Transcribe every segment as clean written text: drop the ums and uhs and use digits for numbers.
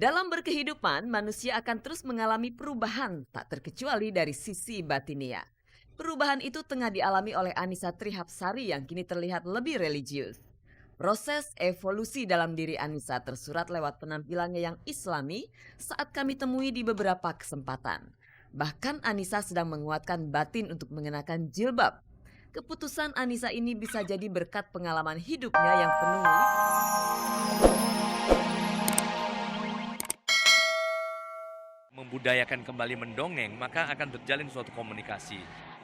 Dalam berkehidupan, manusia akan terus mengalami perubahan, tak terkecuali dari sisi batinia. Perubahan itu tengah dialami oleh Annisa Trihapsari yang kini terlihat lebih religius. Proses evolusi dalam diri Annisa tersurat lewat penampilannya yang islami saat kami temui di beberapa kesempatan. Bahkan Annisa sedang menguatkan batin untuk mengenakan jilbab. Keputusan Annisa ini bisa jadi berkat pengalaman hidupnya yang penuh membudayakan kembali mendongeng, maka akan terjalin suatu komunikasi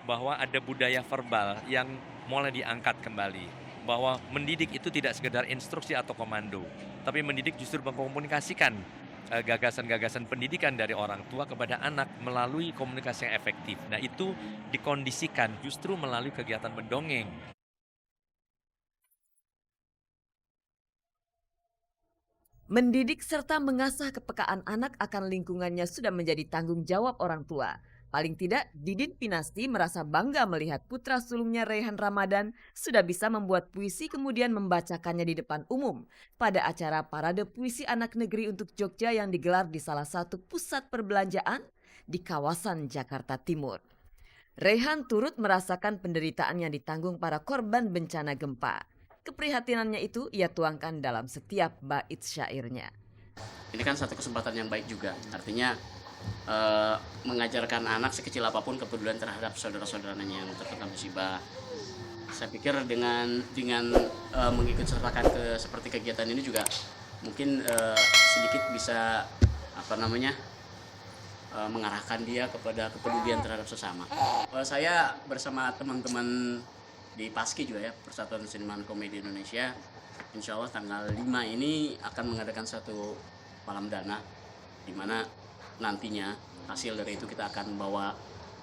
bahwa ada budaya verbal yang mulai diangkat kembali, bahwa mendidik itu tidak sekedar instruksi atau komando, tapi mendidik justru mengkomunikasikan gagasan-gagasan pendidikan dari orang tua kepada anak melalui komunikasi yang efektif. Nah, itu dikondisikan justru melalui kegiatan mendongeng. Mendidik serta mengasah kepekaan anak akan lingkungannya sudah menjadi tanggung jawab orang tua. Paling tidak, Didin Pinasti merasa bangga melihat putra sulungnya Raihan Ramadan sudah bisa membuat puisi kemudian membacakannya di depan umum pada acara Parade Puisi Anak Negeri untuk Jogja yang digelar di salah satu pusat perbelanjaan di kawasan Jakarta Timur. Raihan turut merasakan penderitaan yang ditanggung para korban bencana gempa. Keprihatinannya itu ia tuangkan dalam setiap bait syairnya. Ini kan satu kesempatan yang baik juga, artinya mengajarkan anak sekecil apapun kepedulian terhadap saudara-saudaranya yang terkena musibah. Saya pikir dengan mengikut sertakan ke seperti kegiatan ini juga mungkin sedikit bisa mengarahkan dia kepada kepedulian terhadap sesama. Saya bersama teman-teman di PASKI juga ya, Persatuan Seniman Komedi Indonesia, insya Allah tanggal 5 ini akan mengadakan satu malam dana, di mana nantinya hasil dari itu kita akan bawa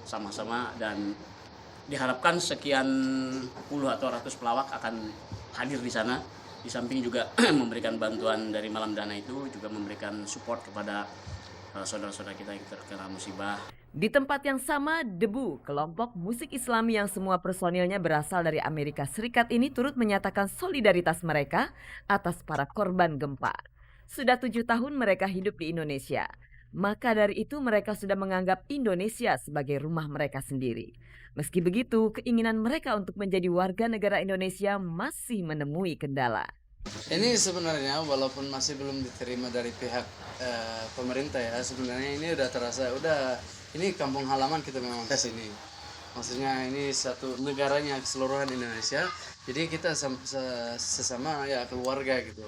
sama-sama dan diharapkan sekian puluh atau ratus pelawak akan hadir di sana. Di samping juga memberikan bantuan dari malam dana itu juga memberikan support kepada saudara-saudara kita yang terkena musibah. Di tempat yang sama, Debu, kelompok musik Islami yang semua personilnya berasal dari Amerika Serikat ini turut menyatakan solidaritas mereka atas para korban gempa. Sudah 7 tahun mereka hidup di Indonesia. Maka dari itu mereka sudah menganggap Indonesia sebagai rumah mereka sendiri. Meski begitu, keinginan mereka untuk menjadi warga negara Indonesia masih menemui kendala. Ini sebenarnya walaupun masih belum diterima dari pihak pemerintah ya, sebenarnya ini udah terasa, ini kampung halaman kita memang ke sini. Maksudnya ini satu negaranya keseluruhan Indonesia, jadi kita sesama ya keluarga gitu.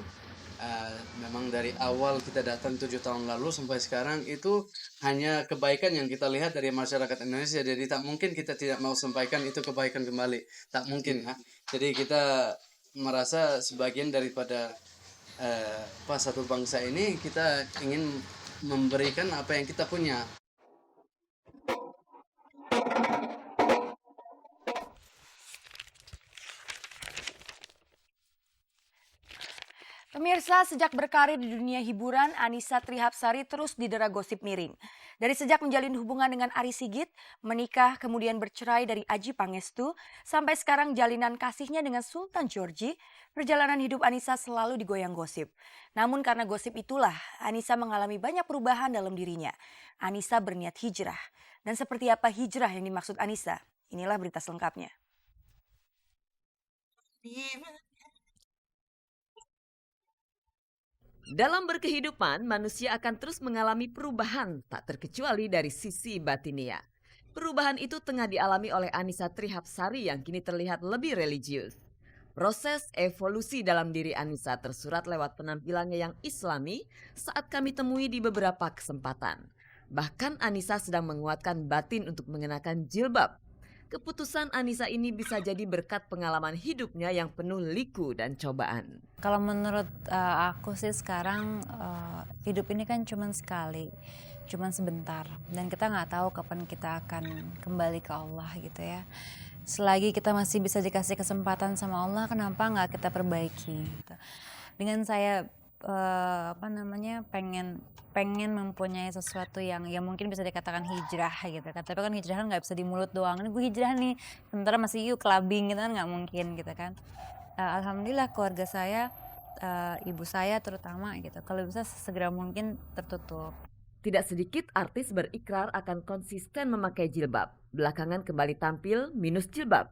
Memang dari awal kita datang 7 tahun lalu sampai sekarang itu hanya kebaikan yang kita lihat dari masyarakat Indonesia. Jadi tak mungkin kita tidak mau sampaikan itu kebaikan kembali, tak mungkin ya. Jadi kita merasa sebagian daripada satu bangsa ini, kita ingin memberikan apa yang kita punya. Pemirsa, sejak berkarir di dunia hiburan, Annisa Trihapsari terus didera gosip miring. Dari sejak menjalin hubungan dengan Ari Sigit, menikah kemudian bercerai dari Adjie Pangestu, sampai sekarang jalinan kasihnya dengan Sultan Georgie, perjalanan hidup Annisa selalu digoyang gosip. Namun karena gosip itulah, Annisa mengalami banyak perubahan dalam dirinya. Annisa berniat hijrah. Dan seperti apa hijrah yang dimaksud Annisa? Inilah berita selengkapnya. Dalam berkehidupan, manusia akan terus mengalami perubahan, tak terkecuali dari sisi batinia. Perubahan itu tengah dialami oleh Annisa Trihapsari yang kini terlihat lebih religius. Proses evolusi dalam diri Annisa tersurat lewat penampilannya yang islami saat kami temui di beberapa kesempatan. Bahkan Annisa sedang menguatkan batin untuk mengenakan jilbab. Keputusan Annisa ini bisa jadi berkat pengalaman hidupnya yang penuh liku dan cobaan. Kalau menurut aku sih sekarang hidup ini kan cuman sekali, cuman sebentar, dan kita nggak tahu kapan kita akan kembali ke Allah gitu ya. Selagi kita masih bisa dikasih kesempatan sama Allah, kenapa nggak kita perbaiki? Gitu. Dengan saya pengen mempunyai sesuatu yang ya mungkin bisa dikatakan hijrah gitu kan, tapi kan hijrah kan nggak bisa di mulut doang, ini gue hijrah nih sementara masih clubbing gitu kan, nggak mungkin gitu kan. Alhamdulillah keluarga saya ibu saya terutama gitu. Kalau bisa sesegera mungkin tertutup. Tidak sedikit artis berikrar akan konsisten memakai jilbab. Belakangan kembali tampil minus jilbab.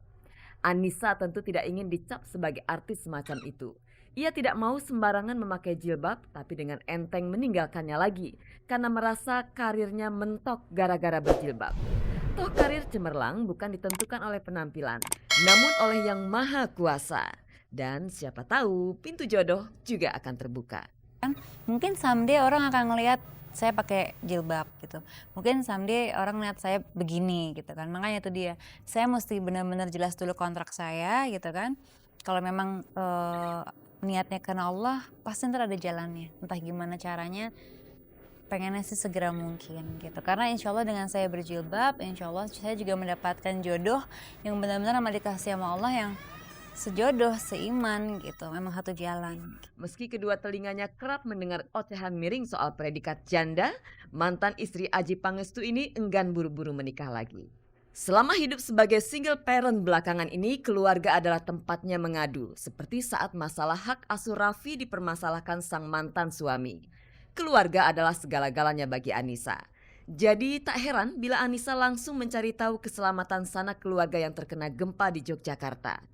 Anissa tentu tidak ingin dicap sebagai artis semacam itu. Ia tidak mau sembarangan memakai jilbab, tapi dengan enteng meninggalkannya lagi. Karena merasa karirnya mentok gara-gara berjilbab. Toh karir cemerlang bukan ditentukan oleh penampilan, namun oleh Yang Maha Kuasa. Dan siapa tahu pintu jodoh juga akan terbuka. Mungkin someday orang akan ngelihat saya pakai jilbab gitu. Mungkin someday orang lihat saya begini gitu kan. Makanya itu dia. Saya mesti benar-benar jelas dulu kontrak saya gitu kan. Kalau memang niatnya karena Allah, pasti ntar ada jalannya. Entah gimana caranya. Pengennya sih segera mungkin gitu. Karena insya Allah dengan saya berjilbab, insya Allah saya juga mendapatkan jodoh yang benar-benar sama dikasih sama Allah yang sejodoh, seiman gitu, memang satu jalan. Meski kedua telinganya kerap mendengar ocehan miring soal predikat janda, mantan istri Adjie Pangestu ini enggan buru-buru menikah lagi. Selama hidup sebagai single parent belakangan ini, keluarga adalah tempatnya mengadu, seperti saat masalah hak asuh Raffi dipermasalahkan sang mantan suami. Keluarga adalah segala-galanya bagi Anissa. Jadi tak heran bila Anissa langsung mencari tahu keselamatan sanak keluarga yang terkena gempa di Yogyakarta.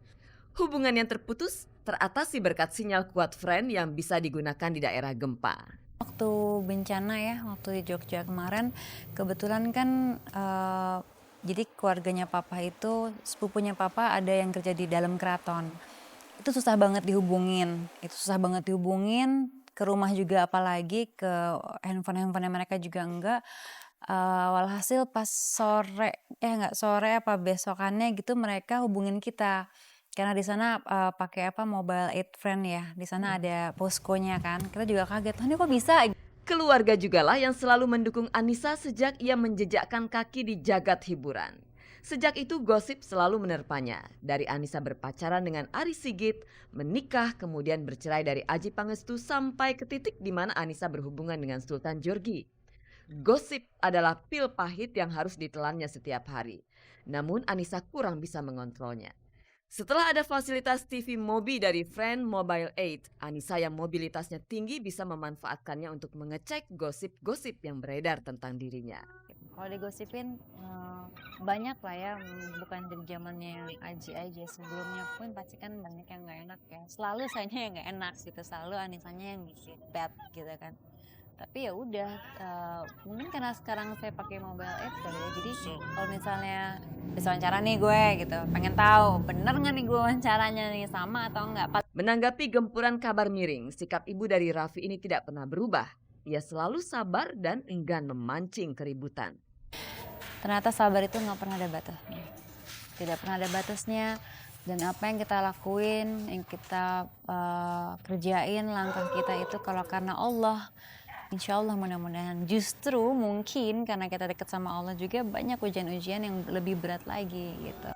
Hubungan yang terputus teratasi berkat sinyal kuat friend yang bisa digunakan di daerah gempa. Waktu bencana ya, waktu di Jogja kemarin, kebetulan kan jadi keluarganya papa itu, sepupunya papa ada yang kerja di dalam keraton. Itu susah banget dihubungin, ke rumah juga apalagi, ke handphone-handphonenya mereka juga enggak. Walhasil pas sore apa besokannya gitu mereka hubungin kita. Karena di sana pakai mobile aid friend ya, di sana ada poskonya kan. Kita juga kaget, ini kok bisa? Keluarga jugalah yang selalu mendukung Anissa sejak ia menjejakkan kaki di jagat hiburan. Sejak itu gosip selalu menerpanya. Dari Anissa berpacaran dengan Ari Sigit, menikah kemudian bercerai dari Adjie Pangestu sampai ke titik di mana Anissa berhubungan dengan Sultan Djorghi. Gosip adalah pil pahit yang harus ditelannya setiap hari. Namun Anissa kurang bisa mengontrolnya. Setelah ada fasilitas TV Mobi dari Friend Mobile Aid, Anissa yang mobilitasnya tinggi bisa memanfaatkannya untuk mengecek gosip-gosip yang beredar tentang dirinya. Kalau digosipin banyak lah ya, bukan dari zamannya yang Adjie aja, sebelumnya pun pasti kan banyak yang nggak enak ya. Selalu sayanya yang nggak enak gitu, selalu Anissanya yang bikin bad gitu kan. Tapi ya udah, mungkin karena sekarang saya pakai mobile app kali ya, jadi kalau misalnya bisa wawancara nih gue gitu, pengen tahu bener nggak nih gue wawancaranya nih sama atau enggak. Menanggapi gempuran kabar miring, sikap ibu dari Raffi ini tidak pernah berubah. Ia selalu sabar dan enggan memancing keributan. Ternyata sabar itu nggak pernah ada batasnya, tidak pernah ada batasnya. Dan apa yang kita lakuin, yang kita kerjain, langkah kita itu kalau karena Allah, insya Allah mudah-mudahan. Justru mungkin karena kita dekat sama Allah juga banyak ujian-ujian yang lebih berat lagi gitu.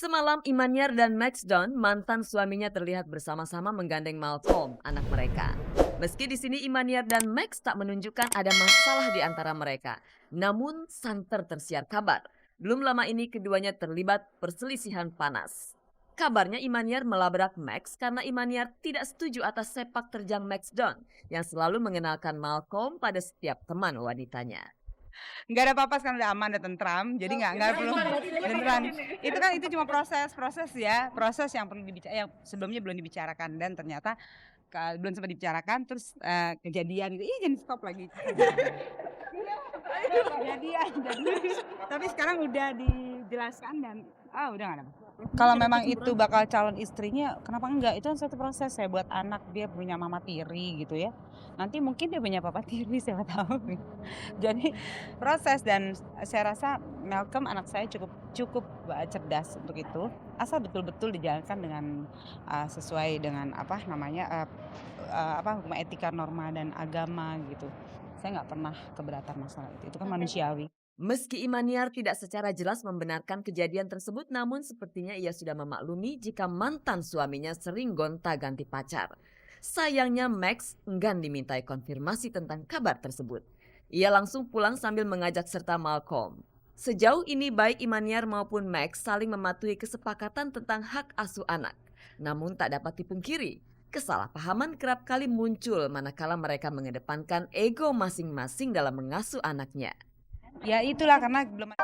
Semalam Imaniar dan Max Don, mantan suaminya terlihat bersama-sama menggandeng Malcolm, anak mereka. Meski di sini Imaniar dan Max tak menunjukkan ada masalah di antara mereka, namun santer tersiar kabar. Belum lama ini keduanya terlibat perselisihan panas. Kabarnya Imaniar melabrak Max karena Imaniar tidak setuju atas sepak terjang Max Don yang selalu mengenalkan Malcolm pada setiap teman wanitanya. Nggak ada apa-apa, sekarang udah aman, udah tentram, jadi nggak perlu beneran. Itu cuma proses ya, proses yang perlu yang sebelumnya belum dibicarakan dan ternyata belum sempat dibicarakan, terus kejadian gitu, jangan stop lagi. Kejadian, tapi sekarang udah dijelaskan dan udah nggak ada. Kalau memang itu bakal calon istrinya, kenapa enggak? Itu kan suatu proses ya buat anak, dia punya mama tiri gitu ya. Nanti mungkin dia punya papa tiri, siapa tahu. Jadi proses, dan saya rasa Malcolm anak saya cukup cerdas untuk itu. Asal betul-betul dijalankan dengan sesuai dengan hukum etika, norma dan agama gitu. Saya nggak pernah keberatan masalah itu. Itu kan manusiawi. Meski Imaniar tidak secara jelas membenarkan kejadian tersebut, namun sepertinya ia sudah memaklumi jika mantan suaminya sering gonta-ganti pacar. Sayangnya Max enggan dimintai konfirmasi tentang kabar tersebut. Ia langsung pulang sambil mengajak serta Malcolm. Sejauh ini baik Imaniar maupun Max saling mematuhi kesepakatan tentang hak asuh anak. Namun tak dapat dipungkiri, kesalahpahaman kerap kali muncul manakala mereka mengedepankan ego masing-masing dalam mengasuh anaknya. Ya itulah karena belum